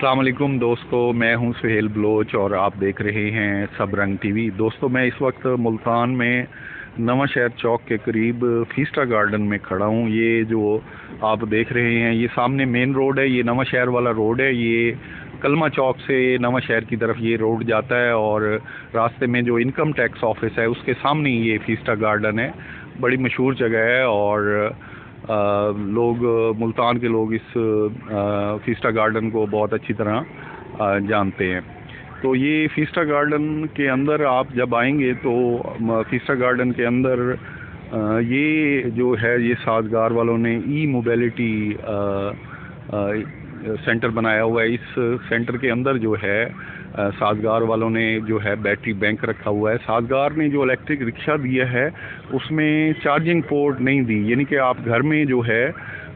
अस्सलाम वालेकुम दोस्तों, मैं हूं सुहेल बलोच और आप देख रहे हैं सब रंग टीवी। दोस्तों, मैं इस वक्त मुल्तान में नवा शहर चौक के करीब फीस्टा गार्डन में खड़ा हूं। ये जो आप देख रहे हैं, ये सामने मेन रोड है, ये नवा शहर वाला रोड है। ये कलमा चौक से नवा शहर की तरफ ये रोड जाता है और रास्ते में जो इनकम टैक्स ऑफिस है उसके सामने ये फीस्टा गार्डन है। बड़ी मशहूर जगह है और लोग मुल्तान के लोग इस फीस्टा गार्डन को बहुत अच्छी तरह जानते हैं। तो ये फीस्टा गार्डन के अंदर आप जब आएंगे तो फीस्टा गार्डन के अंदर ये जो है, ये साजगार वालों ने ई मोबिलिटी सेंटर बनाया हुआ है। इस सेंटर के अंदर जो है साजगार वालों ने जो है बैटरी बैंक रखा हुआ है। साजगार ने जो इलेक्ट्रिक रिक्शा दिया है उसमें चार्जिंग पोर्ट नहीं दी, यानी कि आप घर में जो है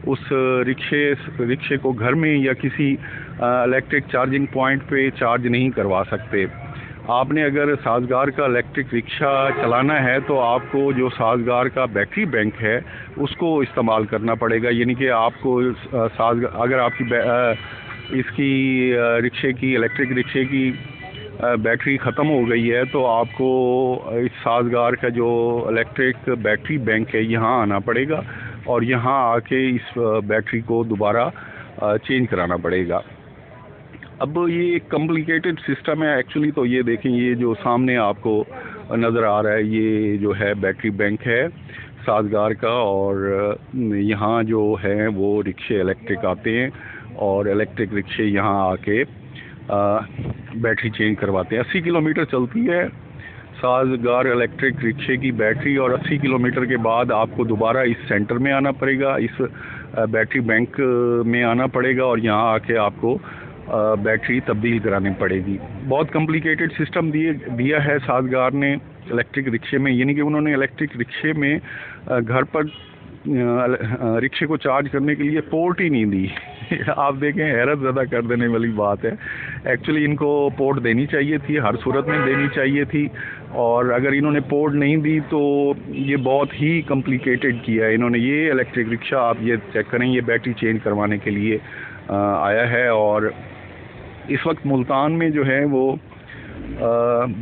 उस रिक्शे को घर में या किसी इलेक्ट्रिक चार्जिंग पॉइंट पे चार्ज नहीं करवा सकते। आपने अगर साजगार का इलेक्ट्रिक रिक्शा चलाना है तो आपको जो साजगार का बैटरी बैंक है उसको इस्तेमाल करना पड़ेगा। यानी कि आपको अगर आपकी इसकी इलेक्ट्रिक रिक्शे की बैटरी ख़त्म हो गई है तो आपको इस साजगार का जो इलेक्ट्रिक बैटरी बैंक है यहाँ आना पड़ेगा और यहाँ आके इस बैटरी को दोबारा चेंज कराना पड़ेगा। अब ये एक कॉम्प्लिकेटेड सिस्टम है एक्चुअली। तो ये देखें, ये जो सामने आपको नज़र आ रहा है ये जो है बैटरी बैंक है साजगार का, और यहाँ जो है वो रिक्शे इलेक्ट्रिक आते हैं और इलेक्ट्रिक रिक्शे यहाँ आके बैटरी चेंज करवाते हैं। 80 किलोमीटर चलती है साजगार इलेक्ट्रिक रिक्शे की बैटरी और 80 किलोमीटर के बाद आपको दोबारा इस सेंटर में आना पड़ेगा, इस बैटरी बैंक में आना पड़ेगा और यहाँ आके आपको बैटरी तब्दील करानी पड़ेगी। बहुत कॉम्प्लिकेटेड सिस्टम दिया है साजगार ने इलेक्ट्रिक रिक्शे में, यानी कि उन्होंने इलेक्ट्रिक रिक्शे में घर पर रिक्शे को चार्ज करने के लिए पोर्ट ही नहीं दी। आप देखें, हैरत ज़्यादा कर देने वाली बात है। एक्चुअली इनको पोर्ट देनी चाहिए थी, हर सूरत में देनी चाहिए थी, और अगर इन्होंने पोर्ट नहीं दी तो ये बहुत ही कॉम्प्लिकेटेड किया है इन्होंने। ये इलेक्ट्रिक रिक्शा आप ये चेक करें, ये बैटरी चेंज करवाने के लिए आया है और इस वक्त मुल्तान में जो है वो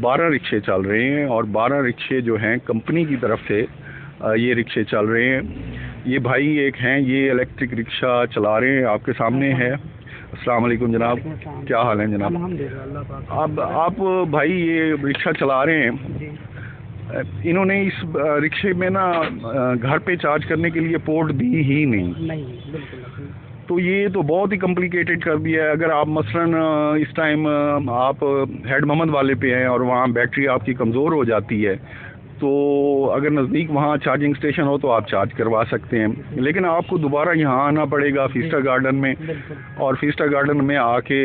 12 रिक्शे चल रहे हैं और 12 रिक्शे जो हैं कंपनी की तरफ से ये रिक्शे चल रहे हैं। ये भाई एक हैं, ये इलेक्ट्रिक रिक्शा चला रहे हैं, आपके सामने है। अस्सलाम वालेकुम जनाब, क्या हाल है जनाब? अब आप भाई ये रिक्शा चला रहे हैं, इन्होंने इस रिक्शे में ना घर पे चार्ज करने के लिए पोर्ट दी ही नहीं। तो ये तो बहुत ही कॉम्प्लिकेटेड कर दिया है। अगर आप मसलन इस टाइम आप हेड मोहम्मद वाले पे हैं और वहाँ बैटरी आपकी कमज़ोर हो जाती है तो अगर नज़दीक वहाँ चार्जिंग स्टेशन हो तो आप चार्ज करवा सकते हैं, लेकिन आपको दोबारा यहाँ आना पड़ेगा फीस्टा गार्डन में और फीस्टा गार्डन में आके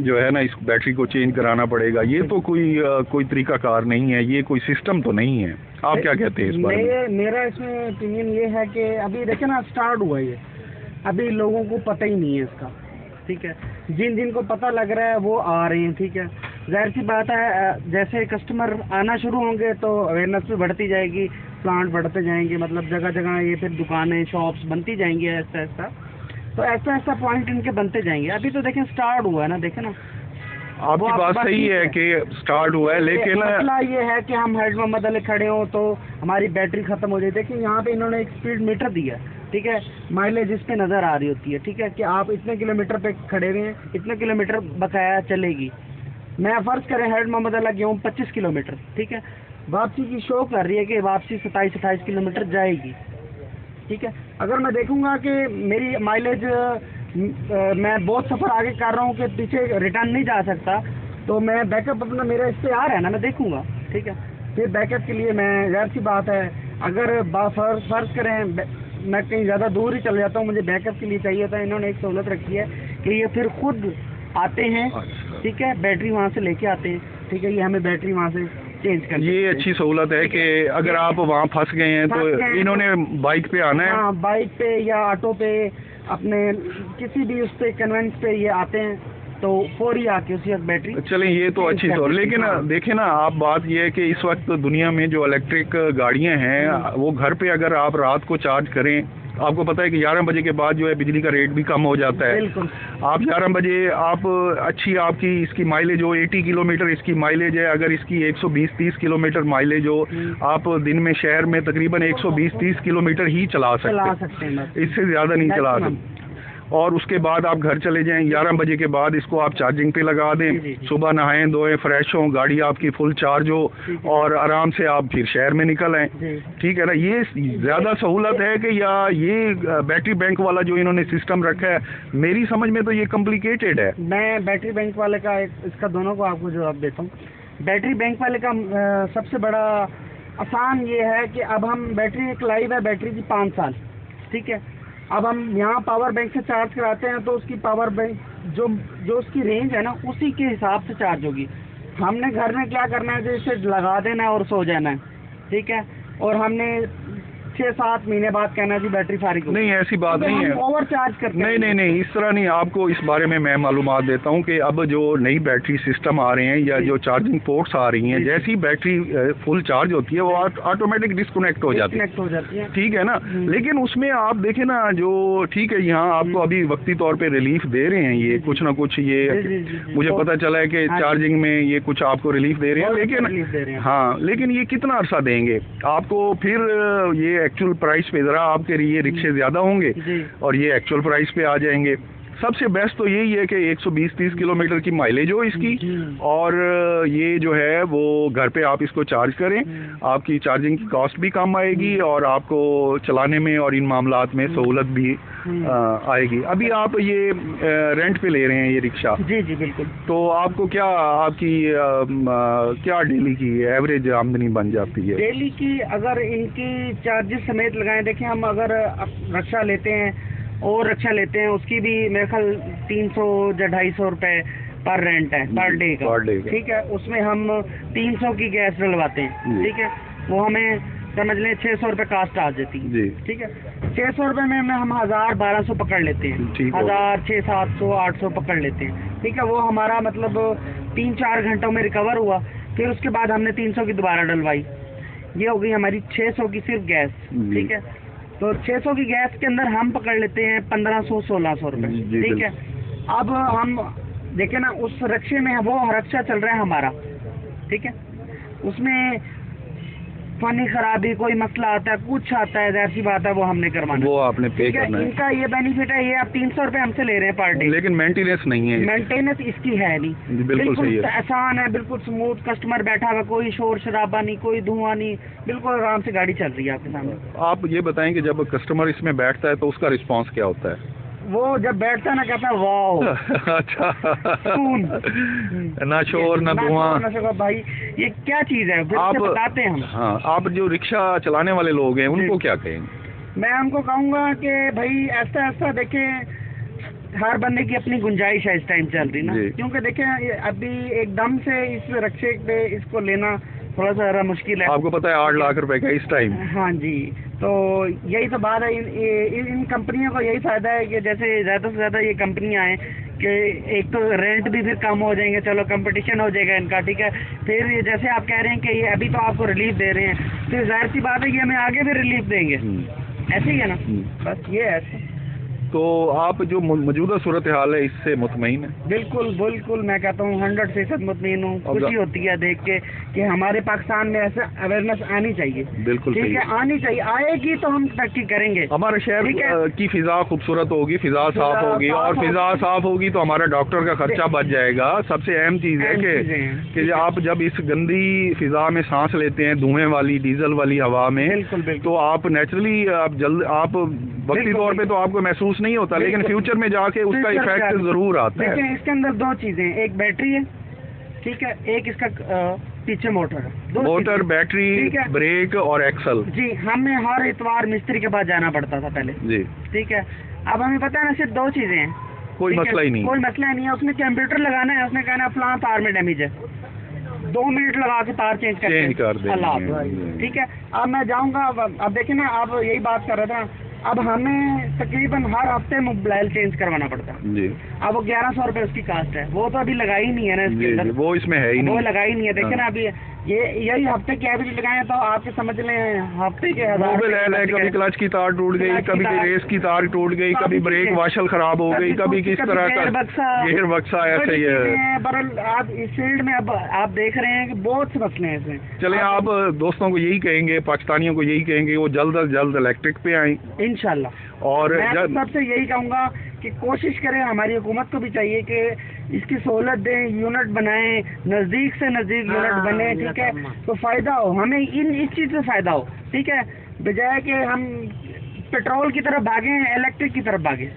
जो है ना इस बैटरी को चेंज कराना पड़ेगा। ये तो कोई तरीकाकार नहीं है, ये कोई सिस्टम तो नहीं है। आप क्या कहते हैं इस बारे में? मेरा इसमें ओपिनियन ये है कि अभी देखे ना स्टार्ट हुआ ये, अभी लोगों को पता ही नहीं है इसका, ठीक है। जिनको पता लग रहा है वो आ रहे हैं, ठीक है। जाहिर सी बात है, जैसे कस्टमर आना शुरू होंगे तो अवेयरनेस भी बढ़ती जाएगी, प्लांट बढ़ते जाएंगे, मतलब जगह जगह ये फिर दुकानें शॉप्स बनती जाएंगी ऐसा ऐसा, तो ऐसा पॉइंट इनके बनते जाएंगे। अभी तो देखें स्टार्ट हुआ है ना, देखें ना। आपकी बात सही है कि स्टार्ट हुआ है, लेकिन मसला ये है कि हम हेड मोहम्मद अली खड़े हों तो हमारी बैटरी ख़त्म हो जाए। देखिए यहाँ पे इन्होंने एक स्पीड मीटर दिया, ठीक है, माइलेज इस पे नज़र आ रही होती है, ठीक है, कि आप इतने किलोमीटर पे खड़े हुए हैं, इतने किलोमीटर बकाया चलेगी। मैं फ़र्ज़ करें हेड मोहम्मद अली गया हूँ 25 किलोमीटर, ठीक है, वापसी की शो कर रही है कि वापसी 27-28 किलोमीटर जाएगी, ठीक है। अगर मैं देखूँगा कि मेरी माइलेज मैं बहुत सफ़र आगे कर रहा हूँ कि पीछे रिटर्न नहीं जा सकता, तो मैं बैकअप अपना मेरा इस पर आ रहा है ना, मैं देखूँगा, ठीक है। फिर बैकअप के लिए मैं जाहिर सी बात है, अगर फ़र्ज़ करें मैं कहीं ज़्यादा दूर ही चल जाता हूँ, मुझे बैकअप के लिए चाहिए था, इन्होंने एक सहूलत रखी है कि ये फिर खुद आते हैं, ठीक है, बैटरी वहाँ से लेके आते हैं, ठीक है, ये हमें बैटरी वहाँ से चेंज कर। ये अच्छी सहूलत है कि अगर आप वहाँ फंस गए हैं तो इन्होंने बाइक पे आना है। हाँ, बाइक पे या ऑटो पे, अपने किसी भी उस पे कन्वेंस पे ये आते हैं तो फौरी आके उसी वक्त बैटरी। चलें, ये तो अच्छी सहूलत, लेकिन देखें ना आप, बात ये है कि इस वक्त दुनिया में जो इलेक्ट्रिक गाड़ियाँ हैं वो घर पे अगर आप रात को चार्ज करें आपको पता है कि 11 बजे के बाद जो है बिजली का रेट भी कम हो जाता है। बिल्कुल। आप 11 बजे आप अच्छी आपकी इसकी माइलेज हो 80 किलोमीटर इसकी माइलेज है, अगर इसकी 120-30 किलोमीटर माइलेज हो, आप दिन में शहर में तकरीबन 120-30 किलोमीटर ही चला सकते हैं, इससे ज़्यादा नहीं चला सकते। और उसके बाद आप घर चले जाएं, 11 बजे के बाद इसको आप चार्जिंग पे लगा दें, सुबह नहाएं धोएं फ्रेश हों, गाड़ी आपकी फुल चार्ज हो और आराम से आप फिर शहर में निकल आएं। ठीक है ना, ये ज़्यादा सहूलत है कि या ये बैटरी बैंक वाला जो इन्होंने सिस्टम रखा है, मेरी समझ में तो ये कॉम्प्लिकेटेड है। मैं बैटरी बैंक वाले का इसका दोनों को आपको जवाब देता हूँ। बैटरी बैंक वाले का सबसे बड़ा आसान ये है कि अब हम बैटरी एक लाइव है बैटरी की 5 साल, ठीक है। अब हम यहाँ पावर बैंक से चार्ज कराते हैं तो उसकी पावर बैंक जो उसकी रेंज है ना उसी के हिसाब से चार्ज होगी। हमने घर में क्या करना है, जो इसे लगा देना है और सो जाना है, ठीक है। और हमने 6-7 महीने बाद कहना जी बैटरी सारी नहीं, ऐसी बात नहीं है, ओवर चार्ज करते हैं। नहीं, इस तरह नहीं। आपको इस बारे में मैं मालूमात देता हूँ कि अब जो नई बैटरी सिस्टम आ रहे हैं या जो चार्जिंग पोर्ट्स आ रही हैं, जैसी बैटरी फुल चार्ज होती है वो ऑटोमेटिक डिस्कनेक्ट हो जाती है, ठीक है ना। लेकिन उसमें आप देखें ना, जो ठीक है यहाँ आपको अभी वक्ती तौर पे रिलीफ दे रहे हैं, ये कुछ ना कुछ, ये मुझे पता चला है कि चार्जिंग में ये कुछ आपको रिलीफ दे रहे हैं, लेकिन हाँ, लेकिन ये कितना अरसा देंगे आपको? फिर ये एक्चुअल प्राइस पे ज़रा आपके लिए रिक्शे ज़्यादा होंगे और ये एक्चुअल प्राइस पे आ जाएंगे। सबसे बेस्ट तो यही है कि 120-30 किलोमीटर की माइलेज हो इसकी, और ये जो है वो घर पे आप इसको चार्ज करें, आपकी चार्जिंग की कॉस्ट भी कम आएगी और आपको चलाने में और इन मामलात में सहूलत भी आएगी। अभी आप ये रेंट पे ले रहे हैं ये रिक्शा? जी बिल्कुल। तो आपको क्या आपकी क्या डेली की एवरेज आमदनी बन जाती है? डेली की अगर इनकी चार्जेस समेत लगाएं, देखें हम अगर रिक्शा लेते हैं और रिक्शा लेते हैं उसकी भी मेरे ख्याल 300 या 250 रुपये पर रेंट है पर डे का, ठीक है। उसमें हम 300 की गैस डलवाते हैं, ठीक है। वो हमें समझ लें 600 रुपये कास्ट आ जाती है, ठीक है। 600 रुपये में हम 1000-1200 पकड़ लेते हैं, 1000, 600, 700, 800 पकड़ लेते हैं, ठीक है। वो हमारा मतलब 3-4 घंटों में रिकवर हुआ। फिर उसके बाद हमने 300 की दोबारा डलवाई, ये हो गई हमारी 600 की सिर्फ गैस, ठीक है। तो 600 की गैस के अंदर हम पकड़ लेते हैं 1500-1600 रुपये, ठीक है। अब हम देखें ना, उस रिक्शे में वो रिक्शा चल रहा है हमारा, ठीक है। उसमें पानी खराबी कोई मसला आता है, कुछ आता है, ऐसी बात है, वो हमने करवाना, वो आपने पे करना है। इनका ये बेनिफिट है, ये आप 300 रुपये हमसे ले रहे हैं पर डे, लेकिन मेंटेनेंस नहीं है, मेंटेनेंस इसकी है नहीं, बिल्कुल आसान है, बिल्कुल स्मूथ, कस्टमर बैठा हुआ, कोई शोर शराबा नहीं, कोई धुआं नहीं, बिल्कुल आराम से गाड़ी चल रही है आपके सामने। आप ये बताएं कि जब कस्टमर इसमें बैठता है तो उसका रिस्पॉन्स क्या होता है? वो जब बैठता है ना, कहता है वाह अच्छा, ना शोर ना धुआं, भाई ये क्या चीज़ है, आप बताते हैं हम। हाँ, आप जो रिक्शा चलाने वाले लोग हैं उनको क्या कहेंगे? मैं उनको कहूँगा कि भाई ऐसा देखें, हर बंदे की अपनी गुंजाइश है इस टाइम चल रही ना, क्योंकि देखें अभी एकदम से इस रिक्शे पे इसको लेना थोड़ा सा ज़रा मुश्किल है। आपको पता है 8 लाख रुपए का इस टाइम। हाँ जी, तो यही तो बात है, इन कंपनियों को यही फ़ायदा है कि जैसे ज़्यादा से ज़्यादा ये कंपनियाँ आएँ कि एक तो रेंट भी फिर कम हो जाएंगे, चलो कंपटीशन हो जाएगा इनका, ठीक है। फिर ये जैसे आप कह रहे हैं कि ये अभी तो आपको रिलीफ दे रहे हैं, फिर जाहिर सी बात है कि हमें आगे भी रिलीफ देंगे, ऐसे ही है ना, बस ये है। तो आप जो मौजूदा सूरत हाल है इससे मुतमईन है? बिल्कुल मैं कहता हूँ 100% मुतमईन हूँ। खुशी होती है देख के कि हमारे पाकिस्तान में ऐसा अवेयरनेस आनी चाहिए, बिल्कुल ठीक है, आनी चाहिए, आएगी तो हम तरक्की करेंगे। हमारे शहर की फिजा खूबसूरत होगी, फिजा साफ होगी, और फिजा साफ होगी तो हमारा डॉक्टर का खर्चा बच जाएगा। सबसे अहम चीज़ है कि आप जब इस गंदी फिजा में सांस लेते हैं, धुएं वाली डीजल वाली हवा में, तो आप नेचुरली आप वक्ती तौर पे तो आपको महसूस नहीं होता, लेकिन फ्यूचर में जाके उसका इफेक्ट जरूर आता है। इसके अंदर 2 चीजें, एक बैटरी है, ठीक है, एक इसका पीछे मोटर है, मोटर, बैटरी, ब्रेक और एक्सल। जी, हमें हर इतवार मिस्त्री के पास जाना पड़ता था पहले जी, ठीक है। अब हमें पता है ना, सिर्फ 2 चीजें हैं, कोई मसला ही नहीं, कोई मसला नहीं है। उसने कंप्यूटर लगाना है, उसने कहना फलां तार में डैमेज है, 2 मिनट लगा के तार चेंज कर दे, ठीक है। अब मैं जाऊंगा, अब देखिए ना, आप यही बात कर रहे थे, अब हमें तकरीबन हर हफ्ते मोबाइल चेंज करवाना पड़ता है जी। अब वो 1100 रुपये उसकी कास्ट है, वो तो अभी लगाई नहीं है ना इसके अंदर, वो इसमें है ही नहीं, वो लगाई नहीं है। देखिए ना, अभी ये यही हफ्ते की एवरेज लगाए तो आपके समझ लें हफ्ते के 1000 मोबाइल है, कभी क्लच की तार टूट गई, कभी रेस की तार टूट गई, कभी ब्रेक वाशल खराब हो गई, कभी किस तरह का गेयर बक्सा, ऐसे ही है। पर आप इस फील्ड में अब आप देख रहे हैं कि बहुत से मसले हैं इसमें। चलें, आप दोस्तों को यही कहेंगे, पाकिस्तानियों को यही कहेंगे वो जल्द अज जल्द इलेक्ट्रिक पे आएँ इंशाल्लाह। और मैं सबसे यही कहूँगा कि कोशिश करें, हमारी हुकूमत को भी चाहिए कि इसकी सहूलत दें, यूनिट बनाएं, नज़दीक से नज़दीक यूनिट बने, ठीक है, तो फ़ायदा हो हमें, इस चीज़ से फ़ायदा हो, ठीक है, बजाय कि हम पेट्रोल की तरफ भागें, इलेक्ट्रिक की तरफ भागें।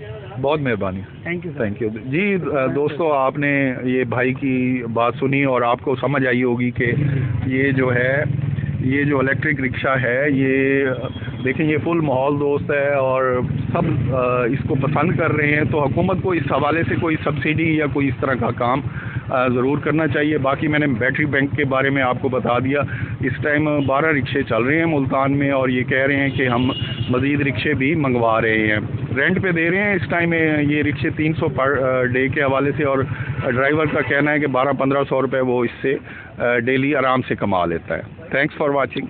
बहुत मेहरबानी, थैंक यू जी। दोस्तों, आपने ये भाई की बात सुनी और आपको समझ आई होगी कि ये जो है, ये जो इलेक्ट्रिक रिक्शा है, ये देखें, ये फुल माहौल दोस्त है और सब इसको पसंद कर रहे हैं। तो हुकूमत को इस हवाले से कोई सब्सिडी या कोई इस तरह का काम ज़रूर करना चाहिए। बाकी मैंने बैटरी बैंक के बारे में आपको बता दिया। इस टाइम 12 रिक्शे चल रहे हैं मुल्तान में और ये कह रहे हैं कि हम मज़ीद रिक्शे भी मंगवा रहे हैं, रेंट पे दे रहे हैं इस टाइम ये रिक्शे 300 पर डे के हवाले से। और ड्राइवर का कहना है कि 1200-1500 रुपये वो इससे डेली आराम से कमा लेता है। Thanks for watching.